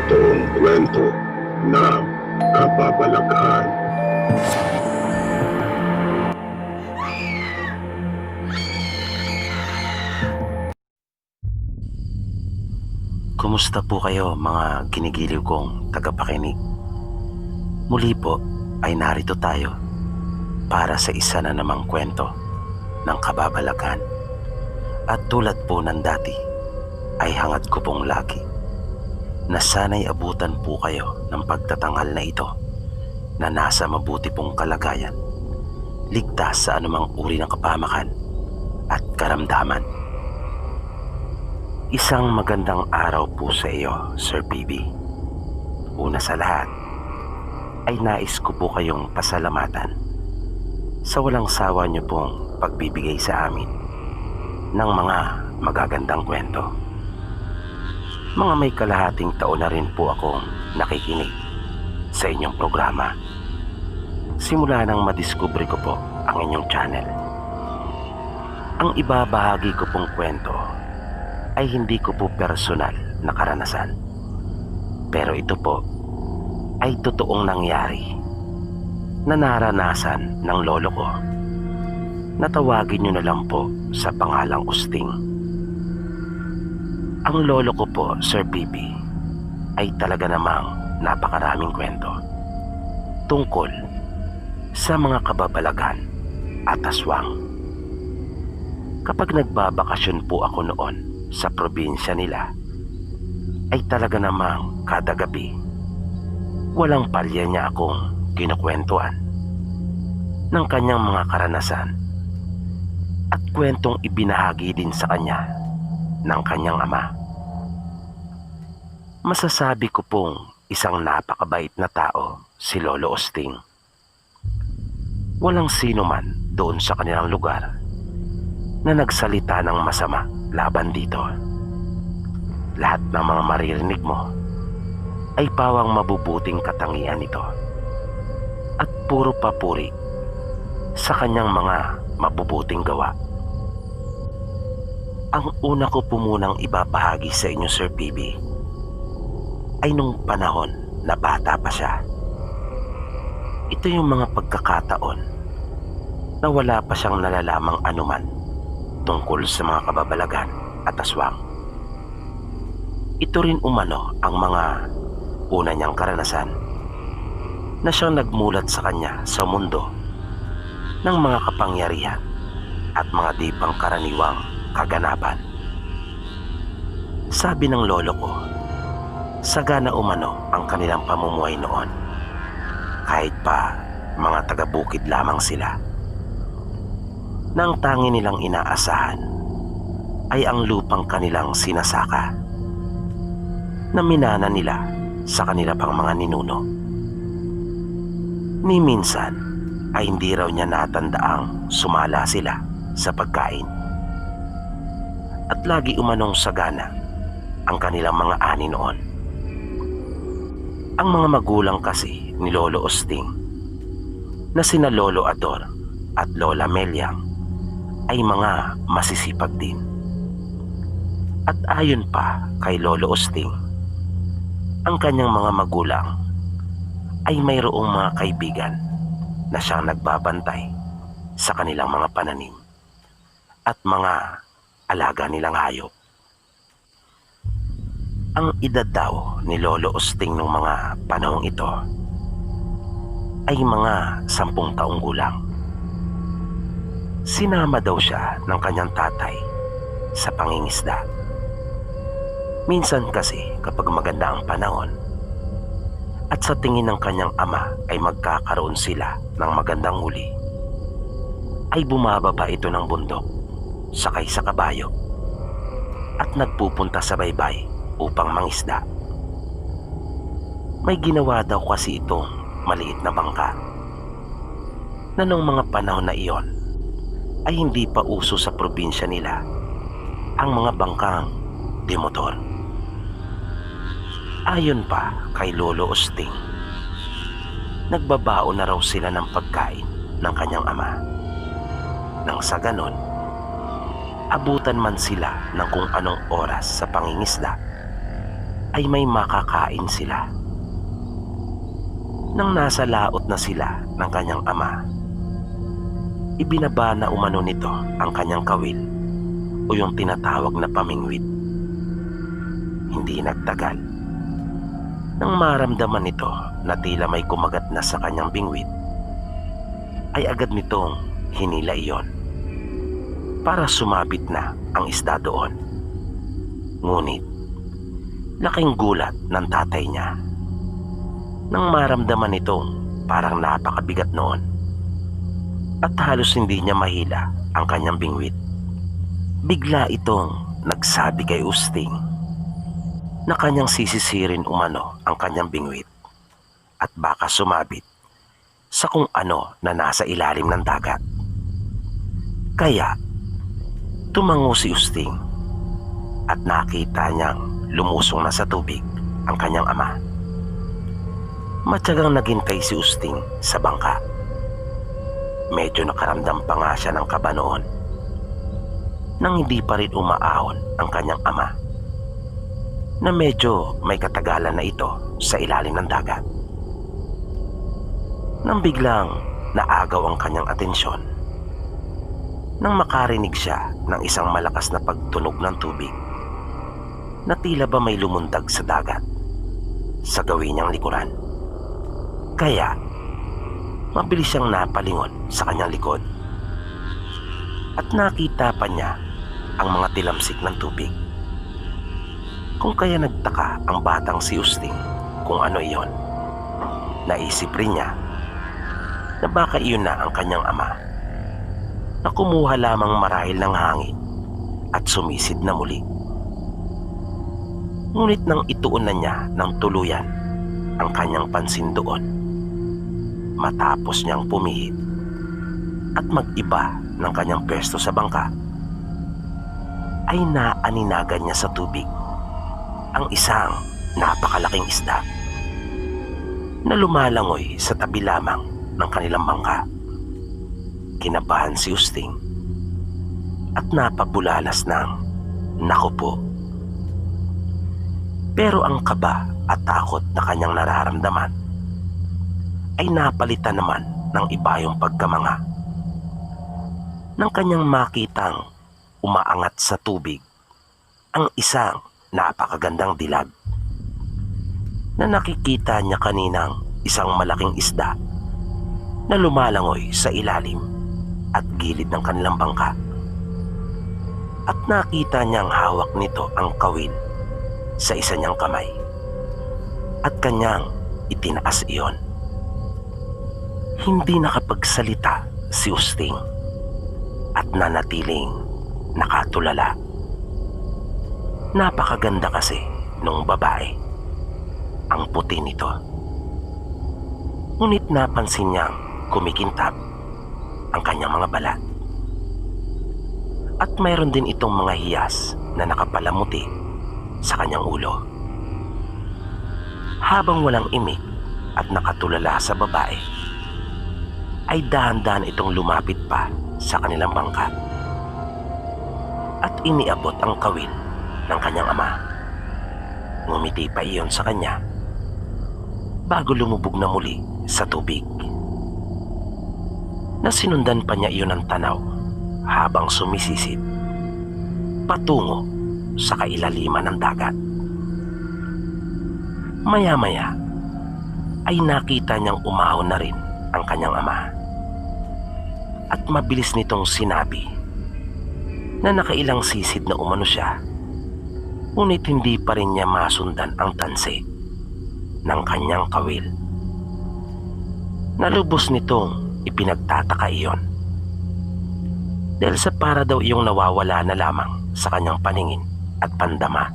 totoong kwento ng kababalaghan. Kumusta po kayo mga ginigiliw kong tagapakinig? Muli po ay narito tayo para sa isa na namang kwento ng kababalaghan. At tulad po ng dati ay hangad ko pong lagi na sana'y abutan po kayo ng pagtatanghal na ito na nasa mabuti pong kalagayan, ligtas sa anumang uri ng kapamakan at karamdaman. Isang magandang araw po sa iyo, Sir PB. Una sa lahat, ay nais ko po kayong pasalamatan sa walang sawa niyo pong pagbibigay sa amin ng mga magagandang kwento. Mga may kalahating taon na rin po akong nakikinig sa inyong programa. Simula nang madiskubre ko po ang inyong channel. Ang ibabahagi ko pong kwento ay hindi ko po personal na karanasan. Pero ito po ay totoong nangyari na naranasan ng lolo ko. Natawagin nyo na lang po sa pangalang Usting. Ang lolo ko po, Sir PB, ay talaga namang napakaraming kwento tungkol sa mga kababalaghan at aswang. Kapag nagbabakasyon po ako noon sa probinsya nila, ay talaga namang kada gabi walang palya niya akong kinukwentuhan ng kanyang mga karanasan at kwentong ibinahagi din sa kanya ng kanyang ama. Masasabi ko pong isang napakabait na tao si Lolo Usting. Walang sino man doon sa kanilang lugar na nagsalita ng masama laban dito. Lahat ng mga maririnig mo ay pawang mabubuting katangian nito at puro papuri sa kanyang mga mabubuting gawa. Ang una ko po munang ibabahagi sa inyo, Sir PB, ay nung panahon na bata pa siya. Ito yung mga pagkakataon na wala pa siyang nalalamang anuman tungkol sa mga kababalaghan at aswang. Ito rin umano ang mga una niyang karanasan na siyang nagmulat sa kanya sa mundo ng mga kapangyarihan at mga di pangkaraniwang kaganapan. Sabi ng lolo ko, sagana umano ang kanilang pamumuhay noon kahit pa mga taga-bukid lamang sila. Nang tangi nilang inaasahan ay ang lupang kanilang sinasaka na minana nila sa kanila pang mga ninuno. Ni minsan ay hindi raw niya natandaang sumala sila sa pagkain. At lagi umanong sagana ang kanilang mga ani noon. Ang mga magulang kasi ni Lolo Usting na sina Lolo Ador at Lola Melyang ay mga masisipag din. At ayon pa kay Lolo Usting, ang kanyang mga magulang ay mayroong mga kaibigan na siyang nagbabantay sa kanilang mga pananim at mga alaga nilang hayop. Ang edad daw ni Lolo Usting nung mga panahong ito ay mga 10 taong gulang. Sinama daw siya ng kanyang tatay sa pangingisda. Minsan kasi kapag maganda ang panahon at sa tingin ng kanyang ama ay magkakaroon sila ng magandang huli, ay bumababa ito ng bundok sakay sa kabayo at nagpupunta sa baybay upang mangisda. May ginawa daw kasi itong maliit na bangka na nung mga panahon na iyon ay hindi pa uso sa probinsya nila ang mga bangkang demotor. Ayon pa kay Lolo Usting, nagbabaon na raw sila ng pagkain ng kanyang ama. Nang sa ganon, abutan man sila ng kung anong oras sa pangingisda, ay may makakain sila. Nang nasa laot na sila ng kanyang ama, ibinaba na umano nito ang kanyang kawil o yung tinatawag na pamingwit. Hindi nagtagal, nang maramdaman nito na tila may kumagat na sa kanyang bingwit, ay agad nitong hinila iyon para sumabit na ang isda doon. Ngunit laking gulat ng tatay niya nang maramdaman nitong parang napakabigat noon at halos hindi niya mahila ang kanyang bingwit. Bigla itong nagsabi kay Usting na kanyang sisisirin umano ang kanyang bingwit at baka sumabit sa kung ano na nasa ilalim ng dagat. Kaya tumango si Usting at nakita niyang lumusong na sa tubig ang kanyang ama. Matyagang naghintay si Usting sa bangka. Medyo nakaramdam pa nga siya ng kaba noon nang hindi pa rin umaahon ang kanyang ama na medyo may katagalan na ito sa ilalim ng dagat. Nang biglang naagaw ang kanyang atensyon nang makarinig siya ng isang malakas na pagtunog ng tubig na tila ba may lumundag sa dagat sa gawin niyang likuran. Kaya mabilis siyang napalingon sa kanyang likod at nakita pa niya ang mga tilamsik ng tubig. Kung kaya nagtaka ang batang si Usting kung ano iyon, naisip rin niya na baka iyon na ang kanyang ama na kumuha lamang marahil ng hangin at sumisid na muli. Ngunit nang ituon na niya ng tuluyan ang kanyang pansin doon, matapos niyang pumihit at mag-iba ng kanyang pwesto sa bangka, ay naaninagan niya sa tubig ang isang napakalaking isda na lumalangoy sa tabi lamang ng kanilang bangka. Kinabahan si Usting at napabulalas ng naku po. Pero ang kaba at takot na kanyang nararamdaman ay napalitan naman ng iba yung pagkamanga nang kanyang makitang umaangat sa tubig ang isang napakagandang dilag na nakikita niya kaninang isang malaking isda na lumalangoy sa ilalim at gilid ng kanilang bangka. At nakita niyang hawak nito ang kawil sa isa niyang kamay at kanyang itinaas iyon. Hindi nakapagsalita si Usting at nanatiling nakatulala. Napakaganda kasi nung babae. Ang puti nito. Ngunit napansin niyang kumikintab ang kanyang mga balat. At mayroon din itong mga hiyas na nakapalamuti sa kanyang ulo. Habang walang imik at nakatulala sa babae, ay dahan-dahan itong lumapit pa sa kanilang bangka at iniabot ang kawil ng kanyang ama. Ngumiti pa iyon sa kanya bago lumubog na muli sa tubig. Nasinundan pa niya iyon ng tanaw habang sumisisid patungo sa kailaliman ng dagat. Maya-maya ay nakita niyang umahon na rin ang kanyang ama at mabilis nitong sinabi na nakailang sisid na umano siya, ngunit hindi pa rin niya masundan ang tanse ng kanyang kawil. Nalubos nitong ipinagtataka iyon dahil sa para daw iyong nawawala na lamang sa kanyang paningin at pandama.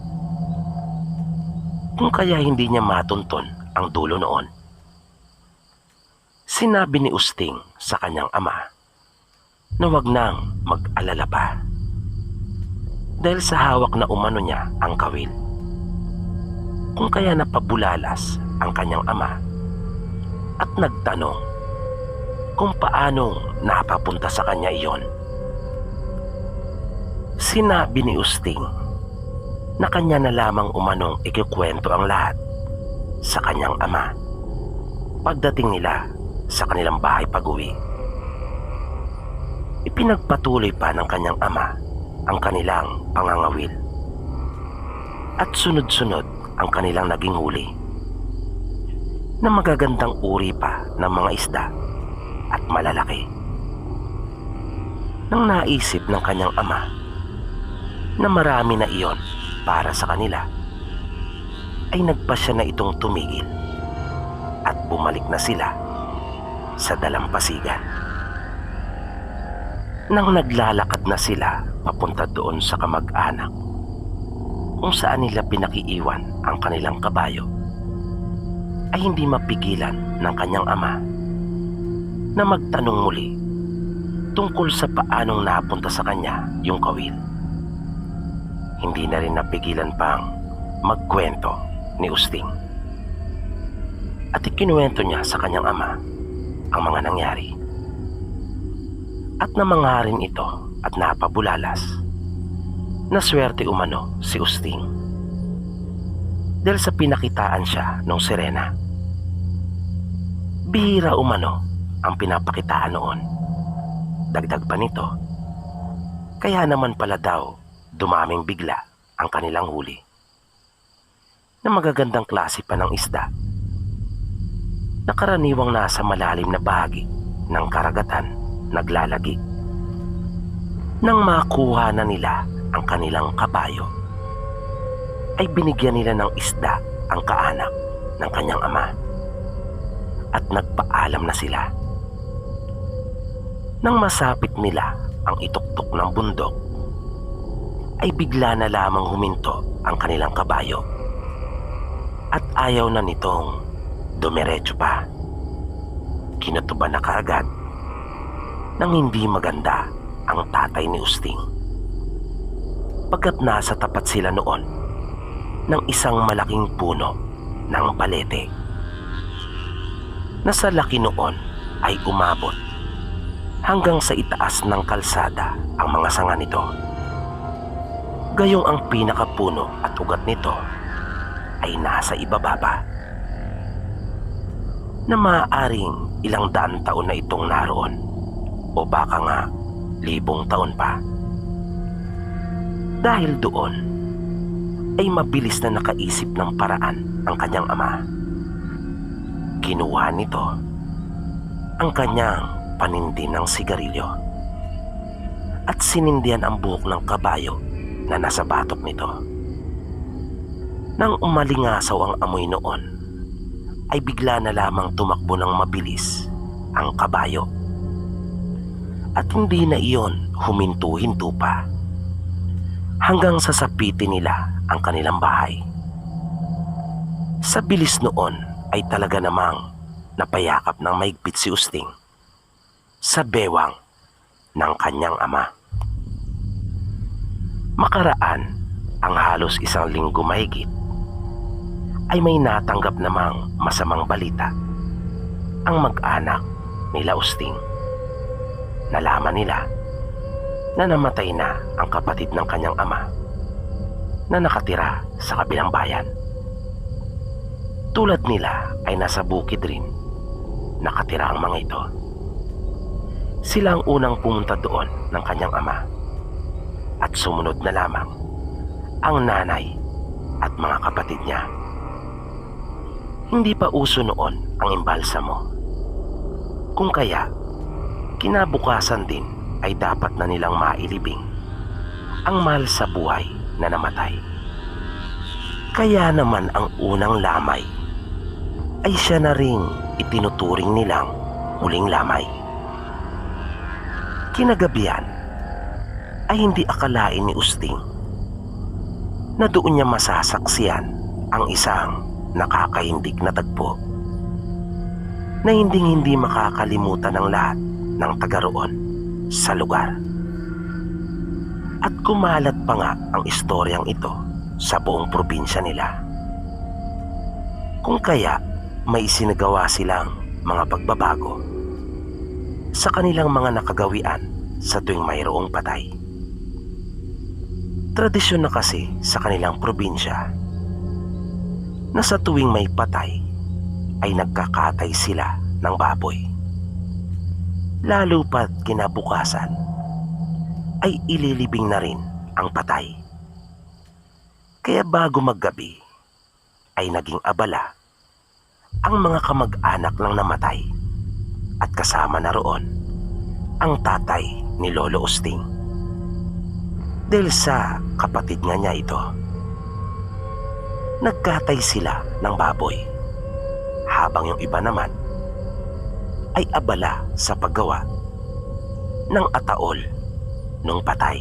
Kung kaya hindi niya matunton ang dulo noon. Sinabi ni Usting sa kanyang ama na wag nang mag-alala pa dahil sa hawak na umano niya ang kawil. Kung kaya napabulalas ang kanyang ama at nagtanong kung paanong napapunta sa kanya iyon. Sinabi ni Usting na kanya na lamang umanong ikikwento ang lahat sa kanyang ama pagdating nila sa kanilang bahay pag-uwi. Ipinagpatuloy pa ng kanyang ama ang kanilang pangangawil at sunod-sunod ang kanilang naging huli na magagandang uri pa ng mga isda at malalaki. Nang naisip ng kanyang ama na marami na iyon para sa kanila, ay nagpasya na itong tumigil at bumalik na sila sa dalampasigan. Nang naglalakad na sila papunta doon sa kamag-anak kung saan nila pinakiiwan ang kanilang kabayo, ay hindi mapigilan ng kanyang ama na magtanong muli tungkol sa paanong napunta sa kanya yung kawil. Hindi na rin napigilan pang magkwento ni Usting at ikinuwento niya sa kanyang ama ang mga nangyari. At namangarin ito at napabulalas na swerte umano si Usting dahil sa pinakitaan siya ng sirena. Bihira umano ang pinapakitaan noon. Dagdag pa nito, kaya naman pala daw dumaming bigla ang kanilang huli na magagandang klase pa ng isda na karaniwang nasa malalim na bahagi ng karagatan naglalagi. Nang makuha na nila ang kanilang kabayo, ay binigyan nila ng isda ang kaanak ng kanyang ama at nagpaalam na sila. Nang masapit nila ang ituktok ng bundok, ay bigla na lamang huminto ang kanilang kabayo at ayaw na nitong dumiretso pa. Kinutuban na kaagad nang hindi maganda ang tatay ni Usting pagkat nasa tapat sila noon ng isang malaking puno ng balete na sa laki noon ay umabot hanggang sa itaas ng kalsada ang mga sanga nito. Gayong ang pinakapuno at ugat nito ay nasa ibaba pa, na maaaring ilang daan taon na itong naroon o baka nga 1,000 taon pa. Dahil doon ay mabilis na nakaisip ng paraan ang kanyang ama. Kinuha nito ang kanyang panindi ng sigarilyo at sinindihan ang buhok ng kabayo na nasa batok nito. Nang umalingasaw ang amoy noon, ay bigla na lamang tumakbo ng mabilis ang kabayo at hindi na iyon huminto-hinto pa hanggang sa sapitin nila ang kanilang bahay. Sa bilis noon ay talaga namang napayakap ng mahigpit si Usting sa bewang ng kanyang ama. Makaraan ang halos 1 linggo mahigit, ay may natanggap namang masamang balita ang mag-anak nila Usting. Nalaman nila na namatay na ang kapatid ng kanyang ama na nakatira sa kabilang bayan. Tulad nila ay nasa bukid rin nakatira ang mga ito. Sila ang unang pumunta doon ng kanyang ama at sumunod na lamang ang nanay at mga kapatid niya. Hindi pa uso noon ang imbalsamo, kung kaya kinabukasan din ay dapat na nilang mailibing ang mahal sa buhay na namatay. Kaya naman ang unang lamay ay siya na ring itinuturing nilang huling lamay. Kinagabihan ay hindi akalain ni Usting na doon niya masasaksiyan ang isang nakakahindig na tagpo na hindi makakalimutan ng lahat ng taga roon sa lugar. At kumalat pa nga ang istoryang ito sa buong probinsya nila. Kung kaya may isinagawa silang mga pagbabago sa kanilang mga nakagawian sa tuwing mayroong patay. Tradisyon na kasi sa kanilang probinsya na sa tuwing may patay ay nagkakatay sila ng baboy. Lalo pat kinabukasan ay ililibing na rin ang patay. Kaya bago maggabi ay naging abala ang mga kamag-anak ng namatay at kasama na roon ang tatay ni Lolo Usting. Dahil sa kapatid nga niya ito, nagkatay sila ng baboy habang yung iba naman ay abala sa paggawa ng ataol ng patay.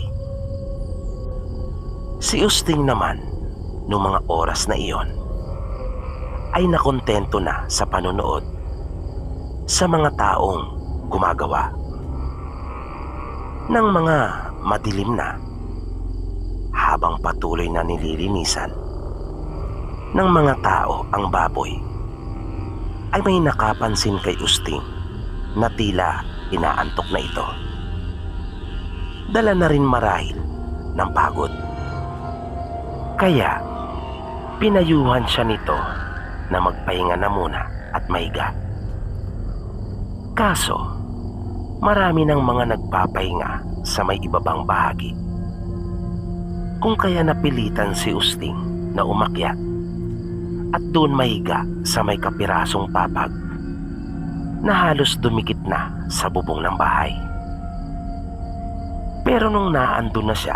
Si Usting naman noong mga oras na iyon ay nakontento na sa panonood sa mga taong gumagawa ng mga madilim na habang patuloy na nililinisan ng mga tao ang baboy, ay may nakapansin kay Usting na tila inaantok na ito. Dala na rin marahil ng pagod. Kaya pinayuhan siya nito na magpahinga na muna at mahiga. Kaso marami ng mga nagpapahinga sa may ibabang bahagi. Kung kaya napilitan si Usting na umakyat at doon mahiga sa may kapirasong papag na halos dumikit na sa bubong ng bahay. Pero nung naandun na siya,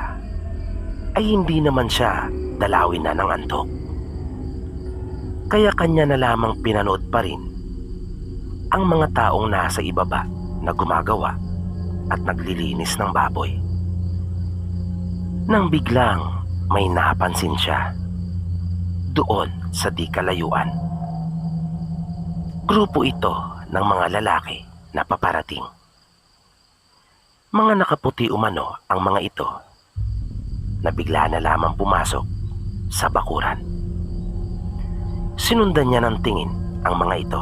ay hindi naman siya dalawin na ng antok. Kaya kanya na lamang pinanood pa rin ang mga taong nasa ibaba na gumagawa at naglilinis ng baboy. Nang biglang may napansin siya doon sa di kalayuan. Grupo ito ng mga lalaki na paparating. Mga nakaputi umano ang mga ito na bigla na lamang pumasok sa bakuran. Sinundan niya ng tingin ang mga ito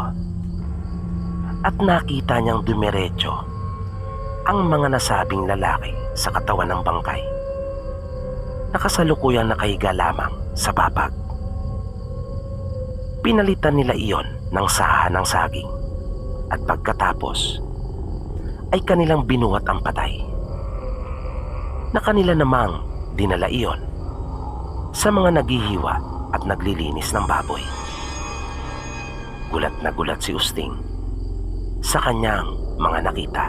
at nakita niyang dumiretso ang mga nasabing lalaki sa katawan ng bangkay. Nakasalukuyang nakahiga lamang sa papag. Pinalitan nila iyon ng saha ng saging at pagkatapos ay kanilang binuhat ang patay. Na kanila namang dinala iyon sa mga naghihiwa at naglilinis ng baboy. Gulat na gulat si Usting sa kanyang mga nakita,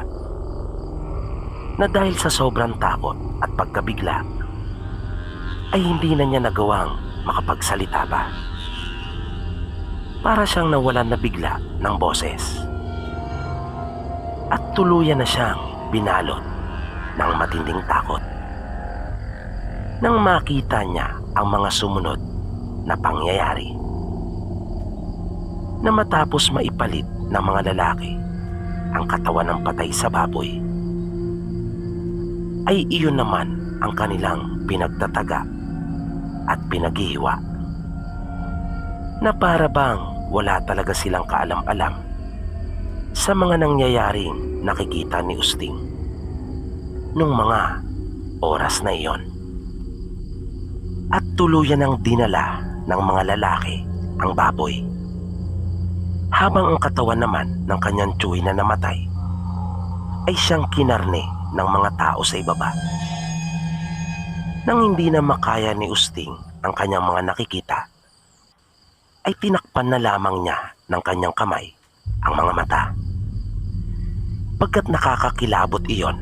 na dahil sa sobrang takot at pagkabigla ay hindi na niya nagawang makapagsalita pa. Para siyang nawalan na bigla ng boses at tuluyan na siyang binalot ng matinding takot nang makita niya ang mga sumunod na pangyayari. Na matapos maipalit ng mga lalaki ang katawan ng patay sa baboy, ay iyon naman ang kanilang pinagtataga at pinaghihiwa, na para bang wala talaga silang kaalam-alam sa mga nangyayaring nakikita ni Usting nung mga oras na iyon. At tuluyan ang dinala ng mga lalaki ang baboy, habang ang katawan naman ng kanyang tsuhi na namatay ay siyang kinarne ng mga tao sa ibaba. Nang hindi na makaya ni Usting ang kanyang mga nakikita, ay tinakpan na lamang niya ng kanyang kamay ang mga mata. Pagkat nakakakilabot iyon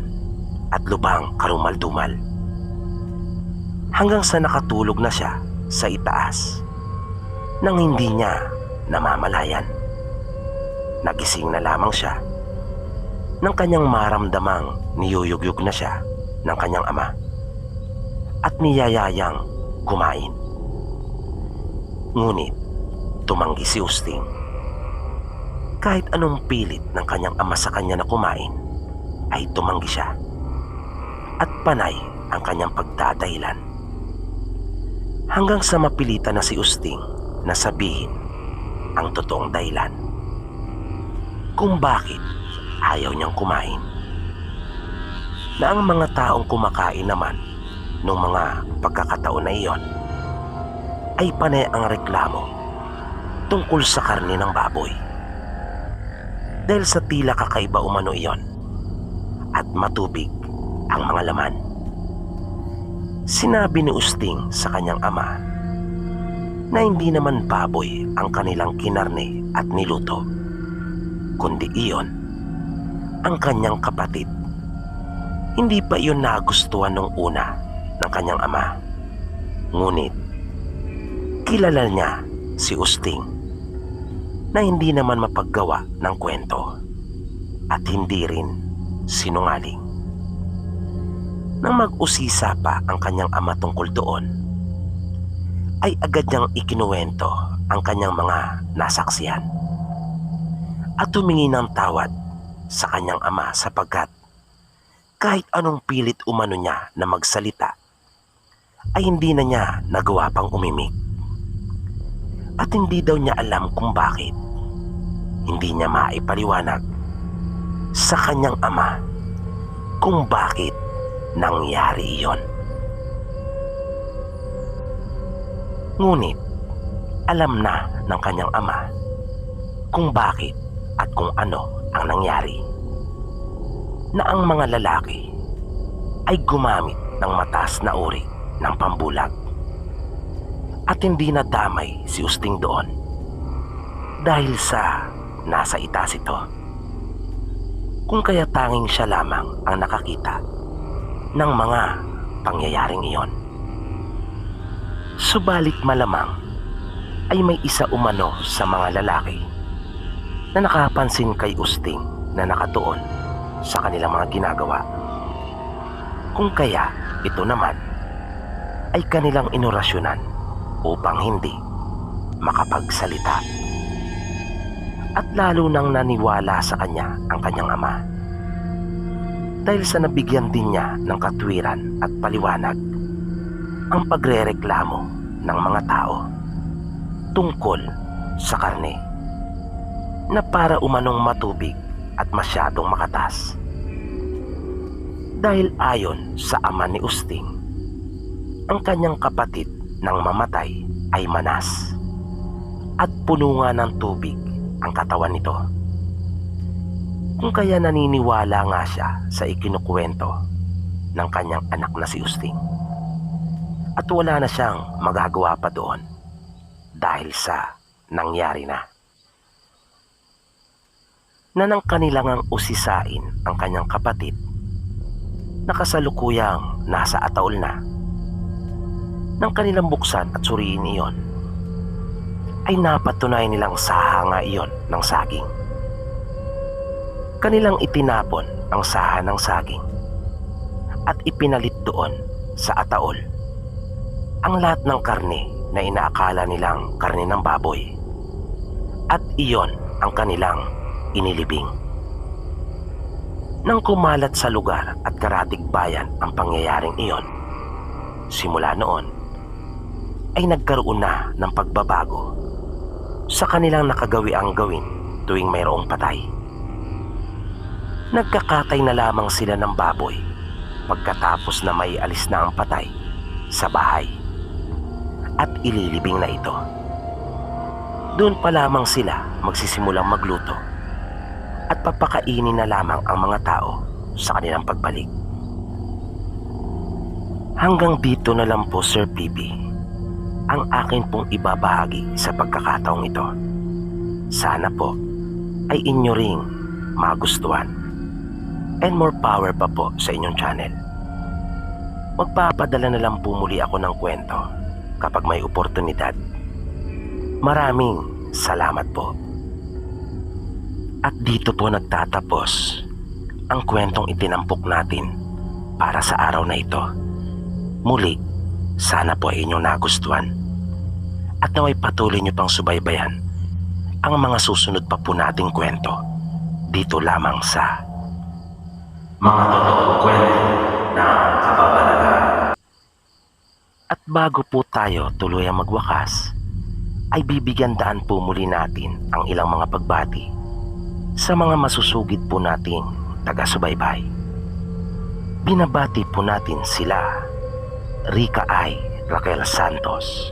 at lubhang karumal-dumal, hanggang sa nakatulog na siya sa itaas nang hindi niya namamalayan. Nagising na lamang siya nang kanyang maramdamang niyuyugyug na siya ng kanyang ama at niyayayang kumain. Ngunit tumanggi si Usting. Kahit anong pilit ng kanyang ama sa kanya na kumain, ay tumanggi siya. At panay ang kanyang pagdadahilan. Hanggang sa mapilitan na si Usting na sabihin ang totoong dahilan kung bakit ayaw niyang kumain. Na ang mga taong kumakain naman nung mga pagkakataon na iyon ay panay ang reklamo tungkol sa karne ng baboy. Dahil sa tila kakaiba umano iyon at matubig ang mga laman. Sinabi ni Usting sa kanyang ama na hindi naman baboy ang kanilang kinarne at niluto, kundi iyon ang kanyang kapatid. Hindi pa iyon nagustuhan nung una ng kanyang ama. Ngunit kilala niya si Usting na hindi naman mapaggawa ng kwento at hindi rin sinungaling. Nang mag-usisa pa ang kanyang ama tungkol doon, ay agad niyang ikinuwento ang kanyang mga nasaksihan at humingi ng tawad sa kanyang ama sapagkat kahit anong pilit umano niya na magsalita ay hindi na niya nagawa pang umimik. At hindi daw niya alam kung bakit hindi niya maipaliwanag sa kanyang ama kung bakit nangyari iyon. Ngunit alam na ng kanyang ama kung bakit at kung ano ang nangyari. Na ang mga lalaki ay gumamit ng mataas na uri ng pambulag at hindi nadamay si Usting doon dahil sa nasa itaas ito. Kung kaya tanging siya lamang ang nakakita ng mga pangyayaring iyon. Subalit malamang ay may isa umano sa mga lalaki na nakapansin kay Usting na nakatuon sa kanilang mga ginagawa. Kung kaya ito naman ay kanilang inorasyonan upang hindi makapagsalita. At lalo nang naniwala sa kanya ang kanyang ama dahil sa nabigyan din niya ng katwiran at paliwanag ang pagrereklamo ng mga tao tungkol sa karne na para umanong matubig at masyadong makatas. Dahil ayon sa ama ni Usting, ang kanyang kapatid nang mamatay ay manas at puno nga ng tubig ang katawan nito. Kung kaya naniniwala nga siya sa ikinukwento ng kanyang anak na si Usting at wala na siyang magagawa pa doon dahil sa nangyari na. Na nang kanilang ang usisain ang kanyang kapatid na kasalukuyang nasa ataol na, nang kanilang buksan at suriin iyon, ay napatunay nilang saha nga iyon ng saging. Kanilang itinapon ang saha ng saging at ipinalit doon sa ataol ang lahat ng karne na inaakala nilang karne ng baboy, at iyon ang kanilang inilibing. Nang kumalat sa lugar at karatig bayan ang pangyayaring iyon, simula noon ay nagkaroon na ng pagbabago sa kanilang nakagawiang gawin tuwing mayroong patay. Nagkakatay na lamang sila ng baboy pagkatapos na may alis na ang patay sa bahay at ililibing na ito. Doon pa lamang sila magsisimulang magluto at papakainin na lamang ang mga tao sa kanilang pagbalik. Hanggang dito na lang po, Sir PB, ang akin pong ibabahagi sa pagkakataong ito. Sana po ay inyo ring magustuhan. And more power pa po sa inyong channel. Magpapadala na lang po muli ako ng kwento kapag may oportunidad. Maraming salamat po. At dito po nagtatapos ang kwentong itinampok natin para sa araw na ito. Muli, sana po ay inyong nagustuhan at naway patuloy nyo pang subaybayan ang mga susunod pa po nating kwento dito lamang sa Mga Totoong Kwento ng Kababalagan. At bago po tayo tuluyang magwakas, ay bibigyan daan po muli natin ang ilang mga pagbati sa mga masusugid po nating taga-subaybay. Binabati po natin sila Rica I. Raquel Santos,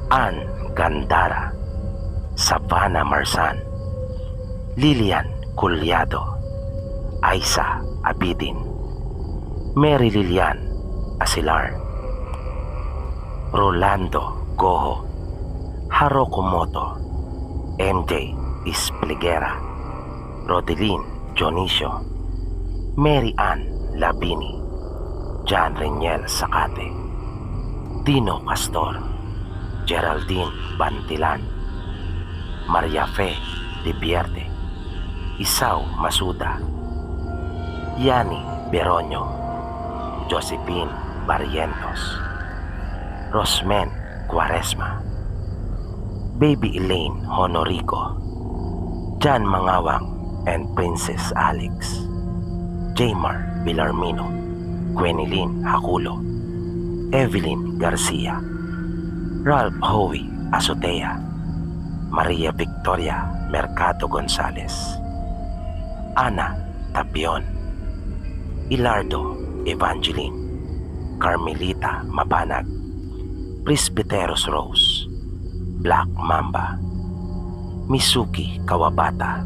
Ann Gandara, Savannah Marsan, Lilian Culyado, Aisa Abidin, Mary Lilian Asilar, Rolando Goho, Haroko Moto, MJ Ispliguera, Rodelin Dionisio, Mary Ann Labini, John Reniel Sakate, Dino Castor, Geraldine Bantilan, Maria Fe Dibierte, Isao Masuda, Yani Beronio, Josephine Barrientos, Rosmen Cuaresma, Baby Elaine Honorico, John Mangawang and Princess Alex, Jaymar Villarmino, Gwenilyn Hakulo, Evelyn Garcia, Ralph Howie Azotea, Maria Victoria Mercado Gonzales, Ana Tapion, Ilardo Evangeline, Carmelita Mabanag, Presbyteros Rose, Black Mamba, Misuki Kawabata,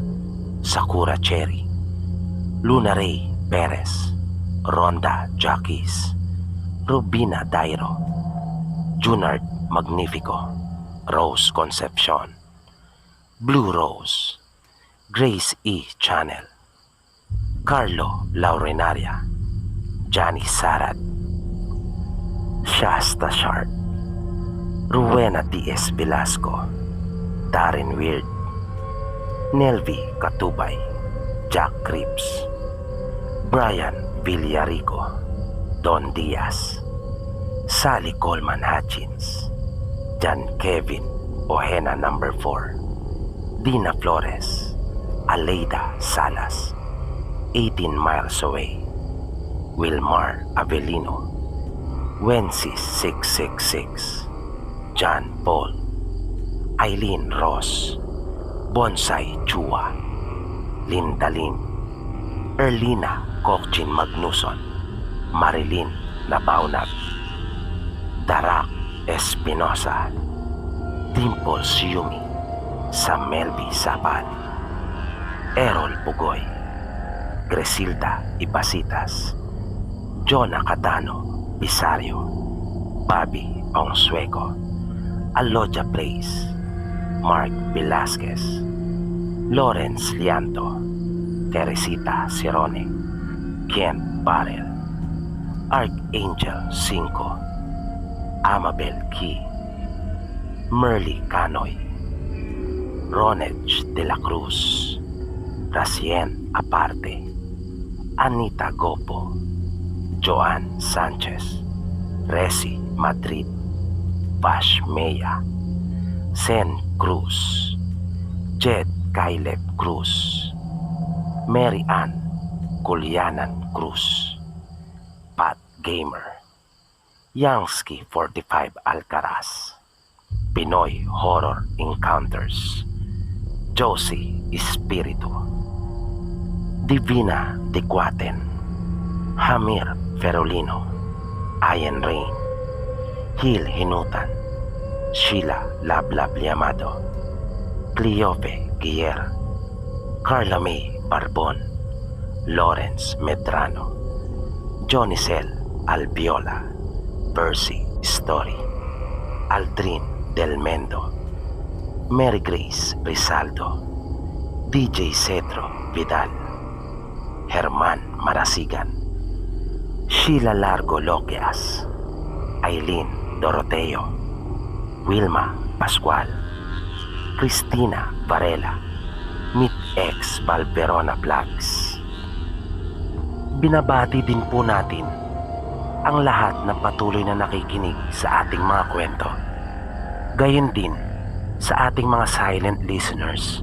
Sakura Cherry, Luna Ray Perez, Ronda Jackies, Rubina Dairo, Junard Magnifico, Rose Concepcion, Blue Rose, Grace E. Channel, Carlo Laurenaria, Johnny Sarad, Shasta Sharp, Rowena D.S. Velasco, Darren Weird, Nelvi Katubay, Jack Cripps, Brian Villarico, Don Diaz, Sally Coleman Hutchins, John Kevin Ojena No. 4, Dina Flores, Aleida Salas, 18 Miles Away, Wilmar Avelino, Wences 666, John Paul, Eileen Ross, Bonsai Chua, Linda Lin, Erlina Kokchin Magnuson, Marilyn Nabaunag, Darak Espinosa, Dimples Yumi, Samelby Sabal, Errol Pugoy, Gresilda Ibasitas, Jonah Cadano Bisario, Bobby Ongsueco, Aloja Place, Mark Velasquez, Lawrence Lianto, Teresita Cirone, Kent Barrel, Archangel 5, Amabel Key, Merly Canoy, Ronege de la Cruz, Racien Aparte, Anita Gopo, Joan Sanchez, Resi Madrid, Vash Meya, Sen Cruz, Jed Caleb Cruz, Mary Ann Kulianan Cruz, Pat Gamer, Yangsky 45 Alcaraz, Pinoy Horror Encounters, Josie Espiritu, Divina Dequaten, Hamir Ferolino, Ayan Rain, Hil Hinutan, Sheila Lablab Liamado, Cleope Guier, Carla May Barbon, Lawrence Medrano, Jonicel Albiola, Percy Story, Aldrin Del Mendo, Mary Grace Rizaldo, DJ Cedro Vidal, Herman Marasigan, Sheila Largo Loquias, Aileen Doroteo, Wilma Pascual, Cristina Varela, Meet X Valverona Vlogs. Binabati din po natin ang lahat na patuloy na nakikinig sa ating mga kwento. Gayon din sa ating mga silent listeners,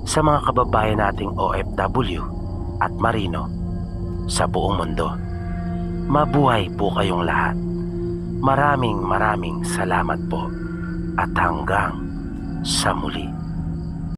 sa mga kababayan nating OFW at Marino sa buong mundo. Mabuhay po kayong lahat. Maraming salamat po at hanggang sa muli.